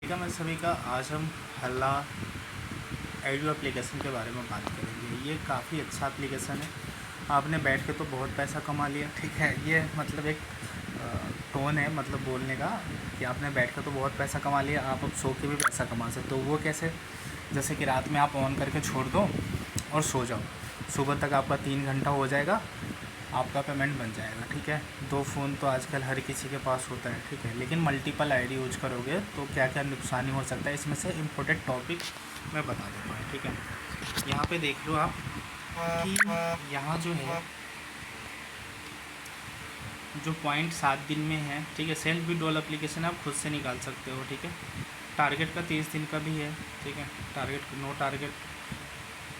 ठीक है, मैं सभी का आज हम हल्ला एडियो एप्लीकेशन के बारे में बात करेंगे। ये काफ़ी अच्छा एप्लीकेशन है। आपने बैठ के तो बहुत पैसा कमा लिया, ठीक है। ये मतलब एक टोन है, मतलब बोलने का कि आपने बैठ के तो बहुत पैसा कमा लिया, आप अब सो के भी पैसा कमा सकते हो। वो कैसे? जैसे कि रात में आप ऑन करके छोड़ दो और सो जाओ, सुबह तक आपका 3 घंटा हो जाएगा, आपका पेमेंट बन जाएगा, ठीक है। 2 फ़ोन तो आजकल हर किसी के पास होता है, ठीक है। लेकिन मल्टीपल आईडी यूज करोगे तो क्या क्या नुकसान हो सकता है, इसमें से इम्पोर्टेंट टॉपिक मैं बता देता हूँ, ठीक है। यहाँ पे देख लो आप कि यहाँ जो है, जो पॉइंट 7 दिन में है, ठीक है। सेल्फ विड्रॉल एप्लीकेशन आप खुद से निकाल सकते हो, ठीक है। टारगेट का 30 दिन का भी है, ठीक है। टारगेट नो टारगेट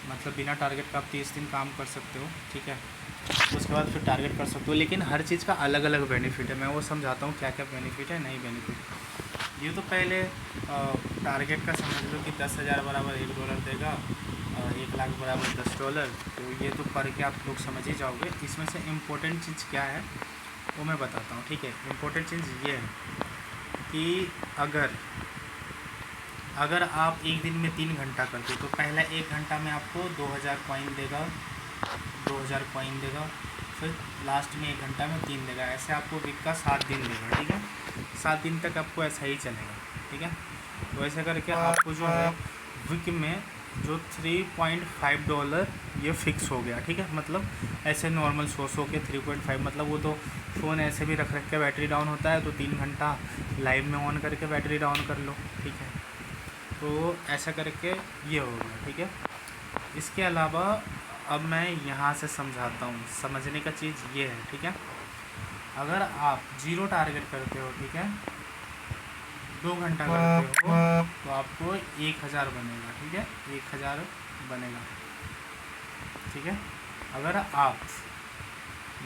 मतलब बिना टारगेट का आप 30 दिन काम कर सकते हो, ठीक है। उसके बाद फिर टारगेट कर सकते हो, लेकिन हर चीज़ का अलग अलग बेनिफिट है। मैं वो समझाता हूँ क्या क्या बेनिफिट है, नहीं बेनिफिट। ये तो पहले टारगेट का समझ लो कि 10,000 बराबर $1 देगा, 1 लाख बराबर $10। तो ये तो पढ़ के आप लोग समझ ही जाओगे। इसमें से इम्पोर्टेंट चीज़ क्या है वो मैं बताता हूँ, ठीक है। इम्पोर्टेंट चीज़ ये है कि अगर आप एक दिन में 3 घंटा करते हो तो पहला 1 घंटा में आपको 2,000 कॉइन देगा, 2,000 कॉइन देगा। फिर लास्ट में 1 घंटा में 3 देगा। ऐसे आपको वीक का 7 दिन देगा, ठीक है। 7 दिन तक आपको ऐसा ही चलेगा, ठीक है। तो ऐसे करके आपको जो है वीक में जो $3.5 ये फ़िक्स हो गया, ठीक है। मतलब ऐसे नॉर्मल सो के 3.5 मतलब वो तो फ़ोन ऐसे भी रख के बैटरी डाउन होता है, तो 3 घंटा लाइव में ऑन करके बैटरी डाउन कर लो, ठीक है। तो ऐसा करके ये हो गया, ठीक है। इसके अलावा अब मैं यहाँ से समझाता हूँ, समझने का चीज़ ये है, ठीक है। अगर आप 0 टारगेट करते हो, ठीक है, 2 घंटा करते हो तो आपको 1,000 बनेगा, ठीक है। 1,000 बनेगा, ठीक है। अगर आप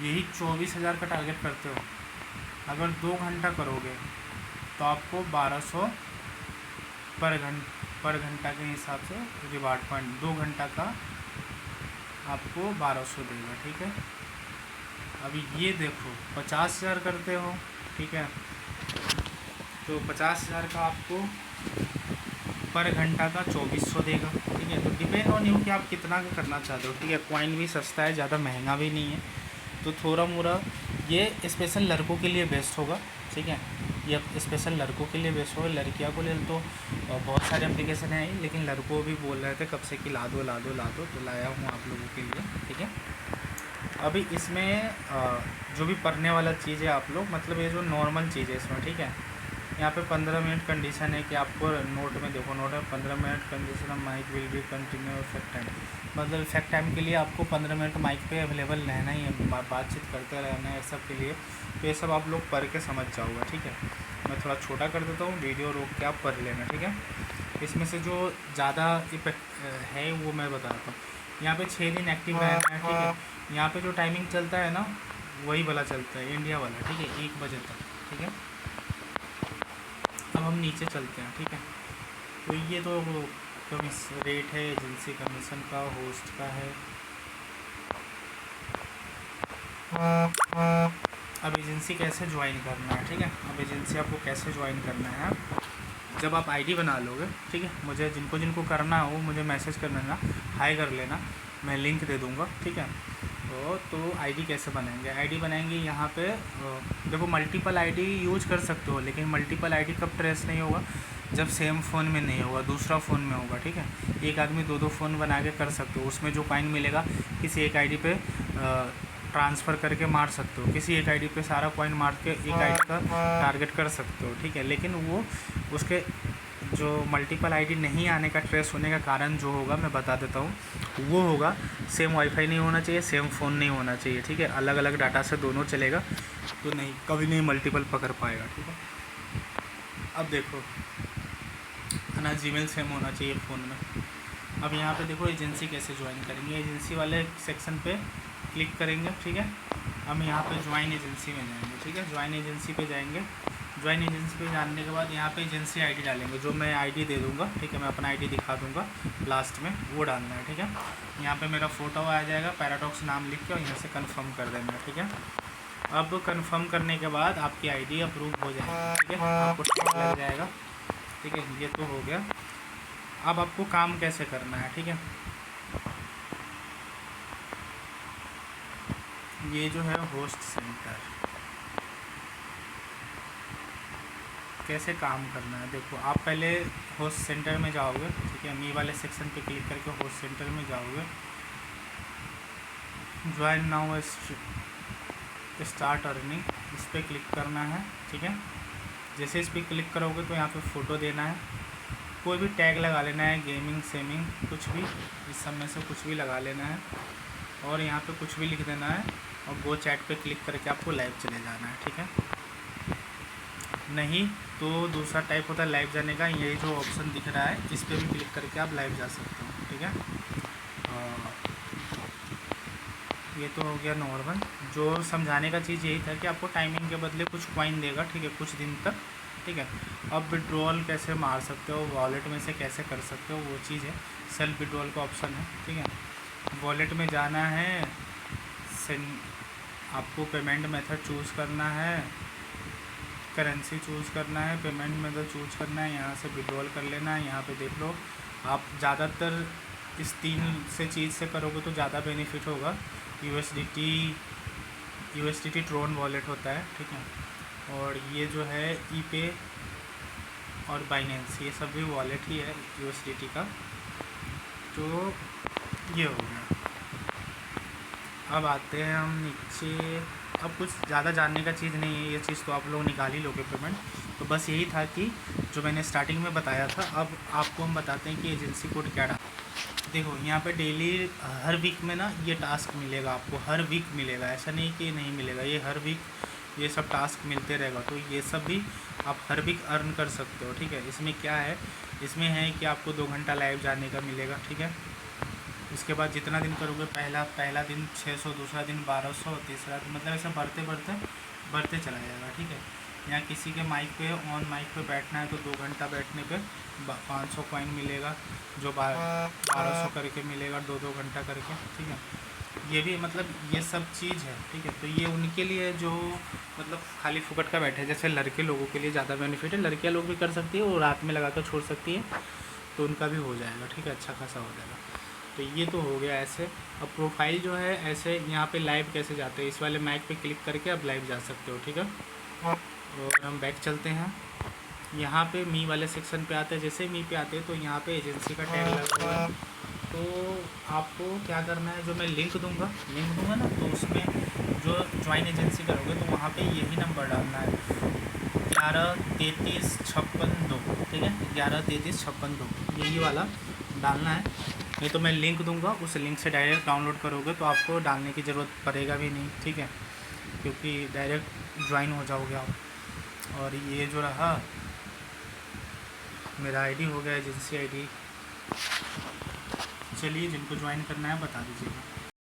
यही 24,000 का टारगेट करते हो, अगर 2 घंटा करोगे तो आपको 1200 पर घंटा के हिसाब से रिवार्ड पॉइंट 2 घंटा का आपको 1200 देगा, ठीक है। अभी ये देखो 50,000 करते हो, ठीक है, तो 50,000 का आपको पर घंटा का 2400 देगा, ठीक है। तो डिपेंड ऑन यू कि आप कितना का करना चाहते हो, ठीक है। कॉइन भी सस्ता है, ज़्यादा महंगा भी नहीं है, तो थोड़ा मोड़ा ये स्पेशल लड़कों के लिए बेस्ट होगा, ठीक है। ये स्पेशल लड़कों के लिए बेस्ट होगा। लड़कियों को लिए तो बहुत सारे एप्लीकेशन हैं, लेकिन लड़कों भी बोल रहे थे कब से कि ला दो तो लाया हूँ आप लोगों के लिए, ठीक है। अभी इसमें जो भी पढ़ने वाला चीज़ है आप लोग, मतलब ये जो नॉर्मल चीज़ है इसमें, ठीक है। यहाँ पे 15 मिनट कंडीशन है कि आपको नोट में देखो, नोट में 15 minute condition of mike will be continue effect time, मतलब इफेक्ट टाइम के लिए आपको 15 मिनट माइक पे अवेलेबल रहना ही है, बातचीत करते रहना है सब के लिए। तो ये सब आप लोग पढ़ के समझ जाओगे, ठीक है। मैं थोड़ा छोटा कर देता हूँ, वीडियो रोक के आप पढ़ लेना, ठीक है। इसमें से जो ज़्यादा इफेक्ट है वो मैं बताता हूँ। यहाँ पे 6 दिन एक्टिव रहना है, ठीक है। यहाँ पे जो टाइमिंग चलता है ना वही वाला चलता है, इंडिया वाला, ठीक है, 1 बजे तक, ठीक है। अब हम नीचे चलते हैं, ठीक है। तो ये तो रेट है एजेंसी कमीशन का, होस्ट का है। अब एजेंसी कैसे ज्वाइन करना है, ठीक है। अब एजेंसी आपको कैसे ज्वाइन करना है, जब आप आईडी बना लोगे, ठीक है, मुझे जिनको करना हो मुझे मैसेज कर लेना, हाई कर लेना, मैं लिंक दे दूँगा, ठीक है। तो आईडी कैसे बनाएंगे? आईडी बनाएंगे यहाँ पे देखो, मल्टीपल आईडी यूज कर सकते हो, लेकिन मल्टीपल आईडी कब ट्रेस नहीं होगा, जब सेम फ़ोन में नहीं होगा, दूसरा फ़ोन में होगा, ठीक है। एक आदमी 2 फ़ोन बना के कर सकते हो, उसमें जो कॉइन मिलेगा किसी एक आईडी पे ट्रांसफ़र करके मार सकते हो, किसी एक आईडी पे सारा कॉइन मार के एक आईडी का टारगेट कर सकते हो, ठीक है। लेकिन वो उसके जो मल्टीपल आईडी नहीं आने का, ट्रेस होने का कारण जो होगा मैं बता देता हूँ, वो होगा सेम वाईफाई नहीं होना चाहिए, सेम फ़ोन नहीं होना चाहिए, ठीक है। अलग अलग डाटा से दोनों चलेगा तो नहीं, कभी नहीं मल्टीपल पकड़ पाएगा, ठीक है। अब देखो ना, जीमेल सेम होना चाहिए फ़ोन में। अब यहाँ पे देखो एजेंसी कैसे ज्वाइन करेंगे, एजेंसी वाले सेक्शन पे क्लिक करेंगे, ठीक है। हम यहाँ पे ज्वाइन एजेंसी में जाएंगे, ठीक है। ज्वाइन एजेंसी पे जाएंगे। ज्वाइन एजेंसी पे जाने के बाद यहाँ पे एजेंसी आईडी डालेंगे, जो मैं आईडी दे दूँगा, ठीक है। मैं अपना आईडी दिखा दूँगा लास्ट में, वो डालना है, ठीक है। यहाँ पे मेरा फ़ोटो आ जाएगा, पैराडॉक्स नाम लिख के, और यहाँ से कन्फर्म कर देना है, ठीक है। अब कंफर्म करने के बाद आपकी आईडी अप्रूव हो जाएगी, ठीक है। आपको टाइम लग जाएगा, ठीक है, ये तो हो गया। अब आपको काम कैसे करना है, ठीक है। ये जो है होस्ट सेंटर कैसे काम करना है, देखो आप पहले होस्ट सेंटर में जाओगे, ठीक है। मी वाले सेक्शन पे क्लिक करके होस्ट सेंटर में जाओगे, ज्वाइन नाउ स्टार्ट अर्निंग, इस पर क्लिक करना है, ठीक है। जैसे इस पर क्लिक करोगे तो यहाँ पे फ़ोटो देना है, कोई भी टैग लगा लेना है, गेमिंग सेमिंग कुछ भी, इस सब में से कुछ भी लगा लेना है और यहाँ पे कुछ भी लिख देना है और गो चैट पे क्लिक करके आपको लाइव चले जाना है, ठीक है। नहीं तो दूसरा टाइप होता है लाइव जाने का, ये जो ऑप्शन दिख रहा है इस पर भी क्लिक करके आप लाइव जा सकते हो, ठीक है। ये तो हो गया नॉर्मल। जो समझाने का चीज़ यही था कि आपको टाइमिंग के बदले कुछ कॉइन देगा, ठीक है, कुछ दिन तक, ठीक है। अब विड्रॉल कैसे मार सकते हो, वॉलेट में से कैसे कर सकते हो, वो चीज़ है। सेल्फ विड्रॉल का ऑप्शन है, ठीक है। वॉलेट में जाना है, आपको पेमेंट मेथड चूज़ करना है, करेंसी चूज़ करना है, पेमेंट मेथड चूज़ करना है, यहाँ से विड्रॉल कर लेना है। यहाँ पे देख लो, आप ज़्यादातर इस 3 से चीज़ से करोगे तो ज़्यादा बेनिफिट होगा। यूएसडीटी ट्रोन वॉलेट होता है, ठीक है। और ये जो है ईपे और बाइनेंस, ये सब भी वॉलेट ही है यूएसडीटी का। तो ये हो गया। अब आते हैं हम नीचे। अब कुछ ज़्यादा जानने का चीज़ नहीं है, ये चीज़ तो आप लोग निकाल ही लोगे पेमेंट। तो बस यही था कि जो मैंने स्टार्टिंग में बताया था। अब आपको हम बताते हैं कि एजेंसी कोड क्या डाल। देखो यहाँ पे डेली हर वीक में ना ये टास्क मिलेगा आपको, हर वीक मिलेगा, ऐसा नहीं कि नहीं मिलेगा, ये हर वीक ये सब टास्क मिलते रहेगा। तो ये सब भी आप हर वीक अर्न कर सकते हो, ठीक है। इसमें क्या है, इसमें है कि आपको 2 घंटा लाइव जाने का मिलेगा, ठीक है। इसके बाद जितना दिन करोगे, पहला दिन 600, दूसरा दिन 1200, तीसरा दिन, मतलब ऐसा बढ़ते चला जाएगा, ठीक है। यहाँ किसी के माइक पे ऑन माइक पे बैठना है तो 2 घंटा बैठने पे 500 कॉइन मिलेगा, जो 1200 करके मिलेगा 2-2 घंटा करके, ठीक है। ये भी मतलब ये सब चीज़ है, ठीक है। तो ये उनके लिए जो मतलब खाली फुकट का बैठे, जैसे लड़के लोगों के लिए ज़्यादा बेनिफिट है, लड़कियाँ लोग भी कर सकती है, वो रात में लगा कर छोड़ सकती है, तो उनका भी हो जाएगा, ठीक है, अच्छा खासा हो जाएगा। तो ये तो हो गया ऐसे। अब प्रोफाइल जो है ऐसे, यहाँ पे लाइव कैसे जाते हैं, इस वाले माइक पे क्लिक करके आप लाइव जा सकते हो, ठीक है। और हम बैक चलते हैं, यहाँ पे मी वाले सेक्शन पे आते हैं। जैसे मी पे आते हैं तो यहाँ पे एजेंसी का टैग लगा हुआ है। तो आपको क्या करना है, जो मैं लिंक दूंगा ना, तो उसमें जो ज्वाइन एजेंसी करोगे तो वहाँ पे यही नंबर डालना है, 113356 2, ठीक है, 113356 2, यही वाला डालना है। नहीं तो मैं लिंक दूंगा, उस लिंक से डायरेक्ट डाउनलोड करोगे तो आपको डालने की ज़रूरत पड़ेगा भी नहीं, ठीक है, क्योंकि डायरेक्ट ज्वाइन हो जाओगे आप। और ये जो रहा मेरा आईडी हो गया, एजेंसी आईडी। चलिए जिनको ज्वाइन करना है बता दीजिएगा।